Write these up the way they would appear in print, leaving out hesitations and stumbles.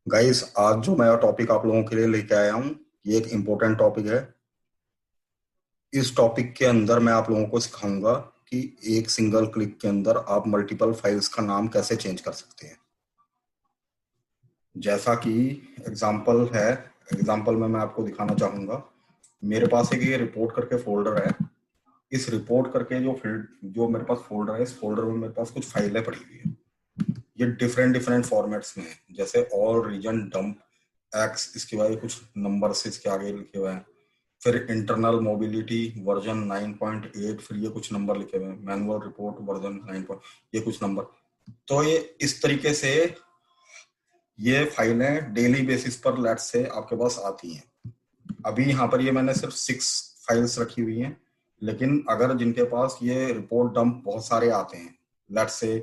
Guys, आज जो मैं टॉपिक आप लोगों के लिए लेके आया हूँ, ये एक इम्पोर्टेंट टॉपिक है। इस टॉपिक के अंदर मैं आप लोगों को सिखाऊंगा कि एक सिंगल क्लिक के अंदर आप मल्टीपल फाइल्स का नाम कैसे चेंज कर सकते हैं। जैसा कि एग्जांपल है, एग्जांपल में मैं आपको दिखाना चाहूंगा। मेरे पास एक ये रिपोर्ट करके फोल्डर है। इस रिपोर्ट करके जो मेरे पास फोल्डर है, इस फोल्डर में मेरे पास कुछ फाइलें पड़ी हुई है। ये डिफरेंट डिफरेंट फॉर्मेट्स में है, जैसे ऑल रीजन डंप एक्स, इसके बाद कुछ नंबर से इसके आगे लिखे हुए हैं। फिर इंटरनल मोबिलिटी वर्जन 9.8, फिर ये कुछ नंबर लिखे हुए हैं। मैनुअल रिपोर्ट वर्जन 9 ये कुछ नंबर। तो ये इस तरीके से ये फाइलें डेली बेसिस पर लेट से आपके पास आती हैं। अभी यहाँ पर ये मैंने सिर्फ 6 फाइल्स रखी हुई हैं, लेकिन अगर जिनके पास ये रिपोर्ट डंप बहुत सारे आते हैं, लेट से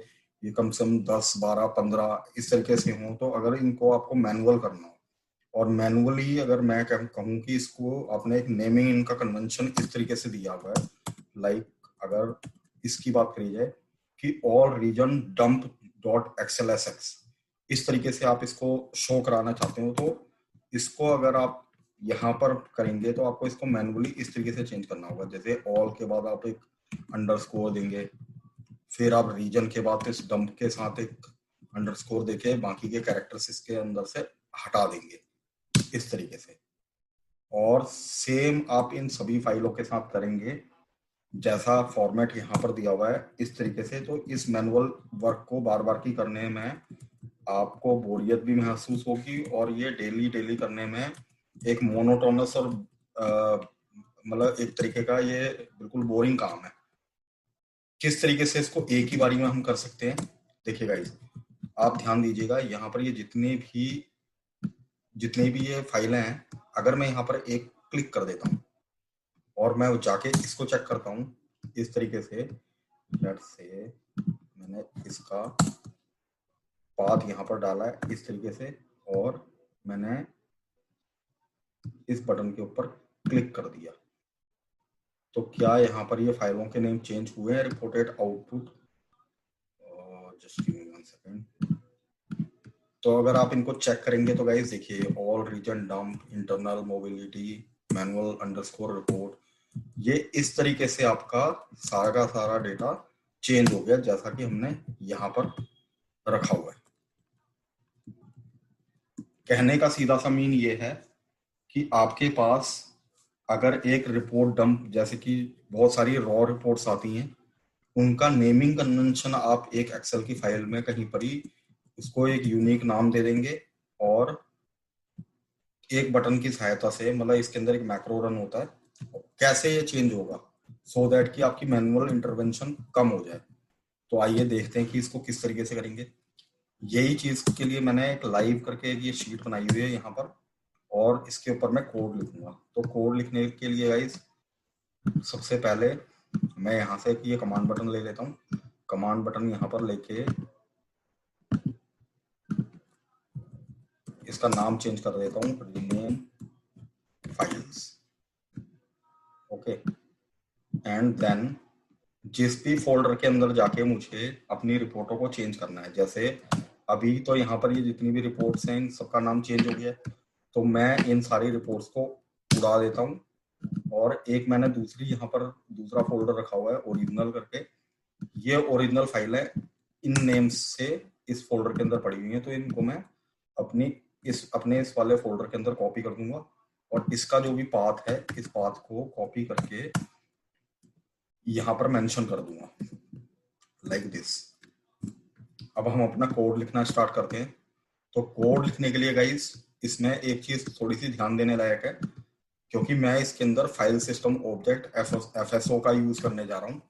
ये कम से कम 10 12 15 इस तरीके से हों, तो अगर इनको आपको मैनुअल करना हो, और मैनुअली अगर मैं कहूँ कि इसको आपने एक नेमिंग इनका कन्वेंशन इस तरीके से दिया हुआ है। लाइक अगर इसकी बात करी जाए कि all region dump dot XLSX, इस तरीके से आप इसको शो कराना चाहते हो, तो इसको अगर आप यहाँ पर करेंगे तो आपको इसको मैनुअली इस तरीके से चेंज करना होगा। जैसे ऑल के बाद आप एक अंडरस्कोर देंगे, फिर आप रीजन के बाद इस डंप के साथ एक अंडरस्कोर देके बाकी के कैरेक्टर्स इसके अंदर से हटा देंगे इस तरीके से। और सेम आप इन सभी फाइलों के साथ करेंगे जैसा फॉर्मेट यहाँ पर दिया हुआ है इस तरीके से। तो इस मैनुअल वर्क को बार बार की करने में आपको बोरियत भी महसूस होगी, और ये डेली डेली करने में एक मोनोटोनस और मतलब एक तरीके का ये बिल्कुल बोरिंग काम है। किस तरीके से इसको एक ही बारी में हम कर सकते हैं, देखिए गाइस, आप ध्यान दीजिएगा। यहाँ पर ये जितनी भी ये फाइलें हैं, अगर मैं यहाँ पर एक क्लिक कर देता हूँ और मैं जाके इसको चेक करता हूँ इस तरीके से, लेट्स से मैंने इसका पाथ यहाँ पर डाला है इस तरीके से, और मैंने इस बटन के ऊपर क्लिक कर दिया, तो क्या यहाँ पर ये फाइलों के नेम चेंज हुए हैं? Reported output, just give me one second. तो अगर आप इनको चेक करेंगे तो गाइस देखिए, all region dump, internal mobility, manual underscore report, ये इस तरीके से आपका सारा का सारा डेटा चेंज हो गया जैसा कि हमने यहाँ पर रखा हुआ है। कहने का सीधा सा मीन ये है कि आपके पास अगर एक रिपोर्ट डंप, जैसे कि बहुत सारी रॉ रिपोर्ट्स आती हैं, उनका नेमिंग कन्वेंशन आप एक एक्सेल की फाइल में कहीं पर ही उसको एक यूनिक नाम दे देंगे, और एक बटन की सहायता से, मतलब इसके अंदर एक मैक्रो रन होता है, कैसे ये चेंज होगा सो दैट कि आपकी मैनुअल इंटरवेंशन कम हो जाए। तो आइए देखते हैं कि इसको किस तरीके से करेंगे। यही चीज के लिए मैंने एक लाइव करके ये शीट बनाई हुई है यहाँ पर, और इसके ऊपर मैं कोड लिखूंगा। तो कोड लिखने के लिए गाइस, सबसे पहले मैं यहाँ से ये कमांड बटन ले लेता हूँ। कमांड बटन यहाँ पर लेके इसका नाम चेंज कर देता हूँ, rename files. Okay, and then जिस भी फोल्डर के अंदर जाके मुझे अपनी रिपोर्टों को चेंज करना है, जैसे अभी तो यहाँ पर ये जितनी भी रिपोर्ट्स हैं इन सबका नाम चेंज हो गया, तो मैं इन सारी रिपोर्ट्स को उड़ा देता हूँ। और एक मैंने दूसरी यहाँ पर दूसरा फोल्डर रखा हुआ है ओरिजिनल करके। ये ओरिजिनल फाइल है, इन नेम्स से इस फोल्डर के अंदर पड़ी हुई है, तो इनको मैं अपने इस वाले फोल्डर के अंदर कॉपी कर दूंगा, और इसका जो भी पाथ है इस पाथ को कॉपी करके यहाँ पर मेंशन कर दूंगा, लाइक दिस। अब हम अपना कोड लिखना स्टार्ट करते हैं। तो कोड लिखने के लिए गाइस, इसमें एक चीज थोड़ी सी ध्यान देने लायक है, क्योंकि मैं इसके अंदर फाइल सिस्टम ऑब्जेक्ट एफएसओ का यूज करने जा रहा हूँ।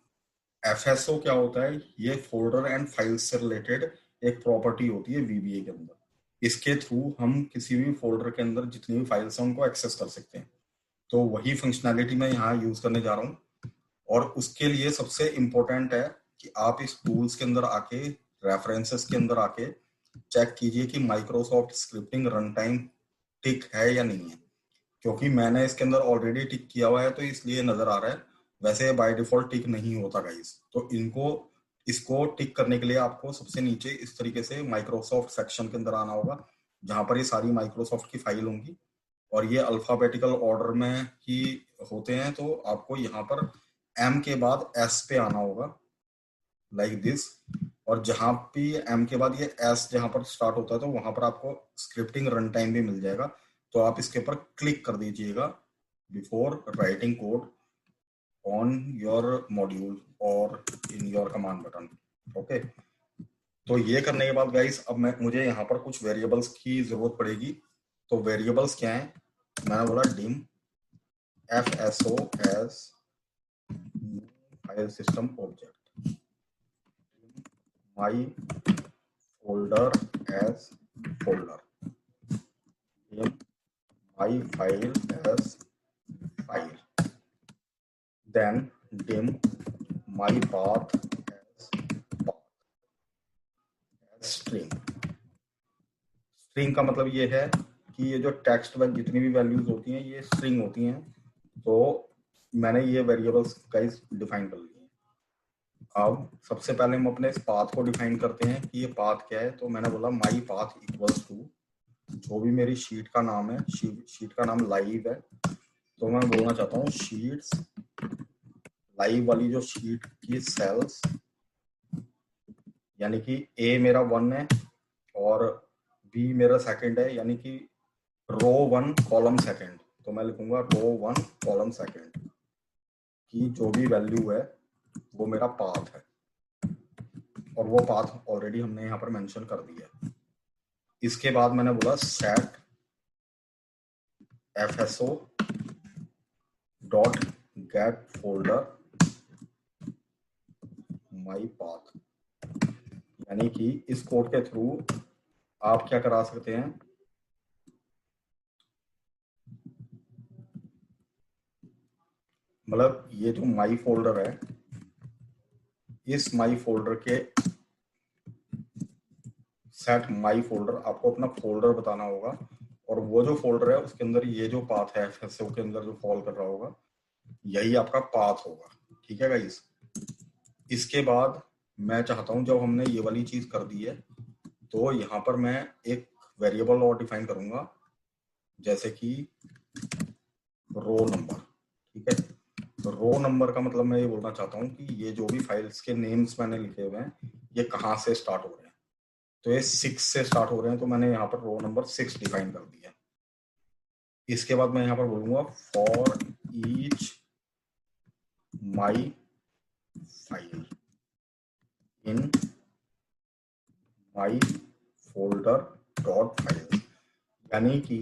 एफएसओ क्या होता है? ये फोल्डर एंड फाइल से रिलेटेड एक प्रॉपर्टी होती है वीबीए के अंदर। इसके थ्रू हम किसी भी फोल्डर के अंदर जितनी भी फाइल्स हैं उनको एक्सेस कर सकते हैं। तो वही फंक्शनैलिटी मैं यहाँ यूज करने जा रहा हूँ। और उसके लिए सबसे इम्पोर्टेंट है कि आप इस टूल्स के अंदर आके, रेफरेंसेस के अंदर आके चेक कीजिए कि माइक्रोसॉफ्ट स्क्रिप्टिंग रन टाइम टिक है या नहीं है। क्योंकि मैंने इसके अंदर ऑलरेडी टिक किया हुआ है तो इसलिए नजर आ रहा है, वैसे बाय डिफॉल्ट टिक नहीं होता गाइस। तो इसको टिक करने के लिए आपको सबसे नीचे इस तरीके से माइक्रोसॉफ्ट सेक्शन के अंदर आना होगा। जहां पर ये सारी माइक्रोसॉफ्ट की फाइल होंगी और ये अल्फाबेटिकल ऑर्डर में ही होते हैं। तो आपको यहाँ पर एम के बाद एस पे आना होगा, लाइक दिस। और जहां भी एम के बाद ये एस जहां पर स्टार्ट होता है तो वहां पर आपको स्क्रिप्टिंग रन टाइम भी मिल जाएगा। तो आप इसके ऊपर क्लिक कर दीजिएगा before writing code on your module और in your command button. Okay, तो ये करने के बाद गाइस अब मुझे यहाँ पर कुछ वेरिएबल्स की जरूरत पड़ेगी। तो वेरिएबल्स क्या है, मैंने बोला dim FSO as file system object, my folder as folder, dim my file as file, then dim my path as string. String का मतलब ये है कि ये जो टेक्स्ट में जितनी भी वैल्यूज होती हैं ये स्ट्रिंग होती हैं। तो मैंने ये वेरिएबल्स गाइस डिफाइन कर लिए। अब सबसे पहले हम अपने इस पाथ को डिफाइन करते हैं कि ये पाथ क्या है। तो मैंने बोला माई पाथ इक्वल्स टू जो भी मेरी शीट का नाम है, शीट का नाम लाइव है, तो मैं बोलना चाहता हूँ शीट्स लाइव वाली जो शीट की सेल्स, यानी कि ए मेरा 1 है और बी मेरा सेकंड है, यानी कि रो 1 कॉलम सेकंड। तो मैं लिखूंगा रो 1 कॉलम सेकंड की जो भी वैल्यू है वो मेरा पाथ है, और वो पाथ ऑलरेडी हमने यहाँ पर मेंशन कर दिया। इसके बाद मैंने बोला set FSO dot gate folder my path, यानी कि इस कोड के थ्रू आप क्या करा सकते हैं, मतलब ये जो माई फोल्डर है, इस माई फोल्डर के सेट माई फोल्डर, आपको अपना फोल्डर बताना होगा और वो जो फोल्डर है उसके अंदर ये जो पाथ है FSO के अंदर जो फॉल कर रहा होगा यही आपका पाथ होगा। ठीक है गाइस। इसके बाद मैं चाहता हूं जब हमने ये वाली चीज कर दी है तो यहाँ पर मैं एक वेरिएबल और डिफाइन करूंगा, जैसे कि रो नंबर। ठीक है, तो रो नंबर का मतलब मैं ये बोलना चाहता हूँ कि ये जो भी फाइल्स के नेम्स मैंने लिखे हुए हैं ये कहाँ से स्टार्ट हो रहे हैं। तो ये 6 से स्टार्ट हो रहे हैं, तो मैंने यहाँ पर रो नंबर 6 डिफाइन कर दिया। इसके बाद मैं यहाँ पर बोलूंगा for each my file in my folder dot file, यानी कि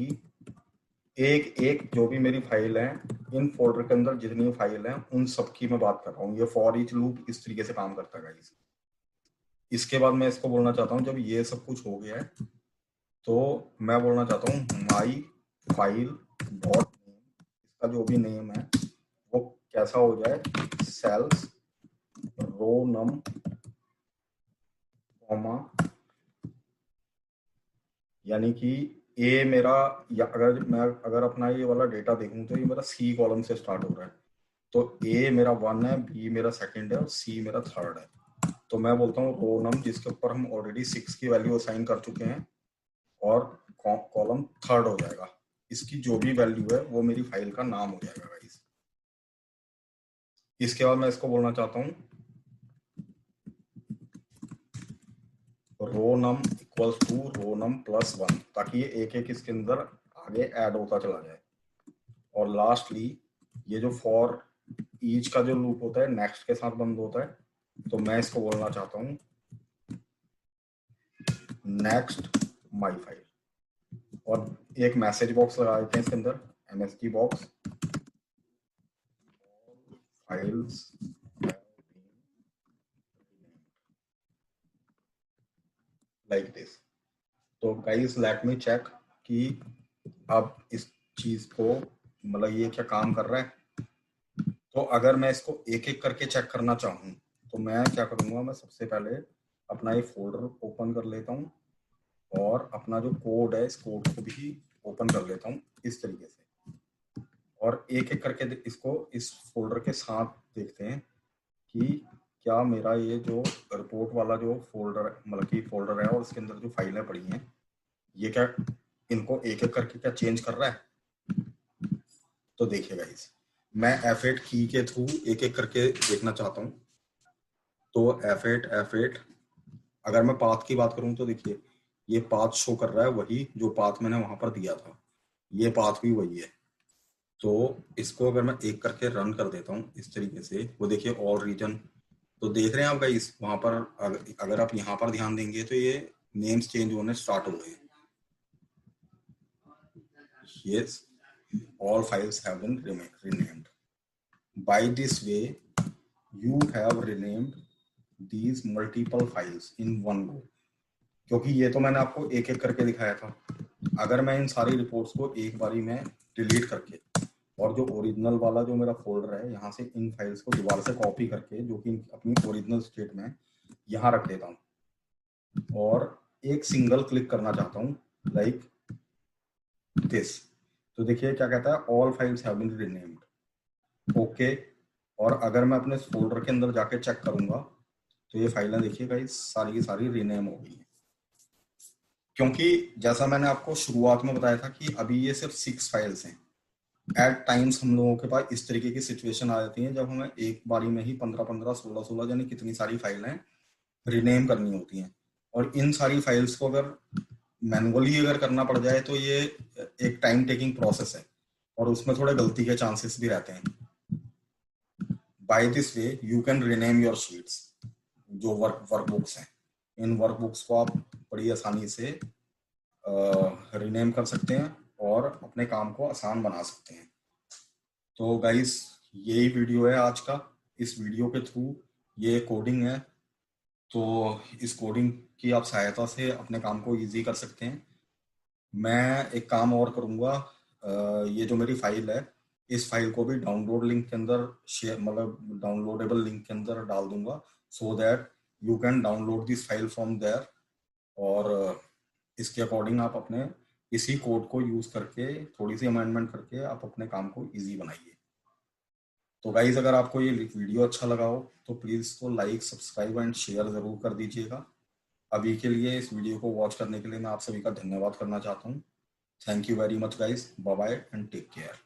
एक एक जो भी मेरी फाइल है इन फोल्डर के अंदर जितनी फाइल है उन सब की मैं बात कर रहा हूँ। ये फॉर ईच लूप इस तरीके से काम करता है गाइस। इसके बाद मैं इसको बोलना चाहता हूँ जब ये सब कुछ हो गया है तो मैं बोलना चाहता हूँ माई फाइल डॉट नेम, इसका जो भी नेम है वो कैसा हो जाए, सेल्स रो नम कॉमा, यानी कि ए मेरा, या अगर अपना ये वाला डेटा देखूं तो ये मेरा सी कॉलम से स्टार्ट हो रहा है। तो ए मेरा 1 है, बी मेरा सेकंड है और सी मेरा थर्ड है। तो मैं बोलता हूँ रो नम, जिसके ऊपर हम ऑलरेडी 6 की वैल्यू असाइन कर चुके हैं, और कॉलम थर्ड हो जाएगा। इसकी जो भी वैल्यू है वो मेरी फाइल का नाम हो जाएगा गाइस। इसके बाद मैं इसको बोलना चाहता हूँ row num equals to row num plus 1, ताकि ये एक एक इसके अंदर आगे ऐड होता चला जाए। और लास्टली ये जो फॉर ईच का जो लूप होता है नेक्स्ट के साथ बंद होता है, तो मैं इसको बोलना चाहता हूँ नेक्स्ट माई फाइल, और एक मैसेज बॉक्स लगा देते हैं इसके अंदर, MSG box, files like this. तो गाइस लेट मी चेक कि अब इस चीज को, मतलब ये क्या काम कर रहा है। तो अगर मैं इसको एक एक करके चेक करना चाहूँ तो मैं क्या करूँगा, मैं सबसे पहले अपना ये फोल्डर ओपन कर लेता हूँ और अपना जो कोड है इस कोड को भी ओपन कर लेता हूँ इस तरीके से, और एक एक करके इसको इस फोल्डर के साथ देखते हैं कि क्या मेरा ये जो रिपोर्ट वाला जो फोल्डर, मतलब कि फोल्डर है और उसके अंदर जो फाइलें पड़ी हैं ये क्या इनको एक एक करके क्या चेंज कर रहा है? तो देखिए गाइस, मैं F8 की के थ्रू एक एक करके देखना चाहता हूँ। तो F8 अगर मैं पाथ की बात करूँ तो देखिए ये पाथ शो कर रहा है वही जो पाथ मैंने वहां पर दिया था, ये पाथ भी वही है। तो इसको अगर मैं एक करके रन कर देता हूँ इस तरीके से, वो देखिए ऑल रीजन, तो देख रहे हैं आप गाइस वहां पर अगर आप यहाँ पर ध्यान देंगे तो ये नेम्स चेंज होने स्टार्ट हो गए। Yes, all files have been renamed. By this way, you have renamed these multiple files in one go. क्योंकि ये तो मैंने आपको एक एक करके दिखाया था। अगर मैं इन सारी रिपोर्ट्स को एक बारी में डिलीट करके और जो ओरिजिनल वाला जो मेरा फोल्डर है यहाँ से इन फाइल्स को दोबारा से कॉपी करके जो कि अपनी ओरिजिनल स्टेट में यहाँ रख देता हूँ और एक सिंगल क्लिक करना चाहता हूँ लाइक दिस, तो देखिए क्या कहता है, all files have been renamed. Okay, और अगर मैं अपने फोल्डर के अंदर जाके चेक करूंगा तो ये फाइलें देखिए गाइस सारी की सारी रीनेम हो गई हैं। क्योंकि जैसा मैंने आपको शुरुआत में बताया था कि अभी ये सिर्फ 6 फाइल्स हैं। एट टाइम्स हम लोगों के पास इस तरीके की सिचुएशन आ जाती है जब हमें एक बारी में ही 15 16 यानी कितनी सारी फाइलें रीनेम करनी होती हैं। और इन सारी फाइल्स को अगर मैनुअली अगर करना पड़ जाए तो ये एक टाइम टेकिंग प्रोसेस है और उसमें थोड़े गलती के चांसेस भी रहते हैं। By this way you can rename your sheets, जो वर्कबुक्स हैं, इन वर्कबुक्स को आप बड़ी आसानी से रीनेम कर सकते हैं और अपने काम को आसान बना सकते हैं। तो गाइस यही वीडियो है आज का। इस वीडियो के थ्रू ये कोडिंग है, तो इस कोडिंग की आप सहायता से अपने काम को इजी कर सकते हैं। मैं एक काम और करूँगा, ये जो मेरी फाइल है इस फाइल को भी डाउनलोड लिंक के अंदर शेयर, मतलब डाउनलोडेबल लिंक के अंदर डाल दूंगा, so that you can download this file from there. और इसके अकॉर्डिंग आप अपने इसी कोड को यूज करके थोड़ी सी अमेंडमेंट करके आप अपने काम को इजी बनाइए। तो गाइज अगर आपको ये वीडियो अच्छा लगा हो तो प्लीज़ इसको लाइक सब्सक्राइब एंड शेयर ज़रूर कर दीजिएगा। अभी के लिए इस वीडियो को वॉच करने के लिए मैं आप सभी का धन्यवाद करना चाहता हूँ। Thank you very much guys, bye bye and take care.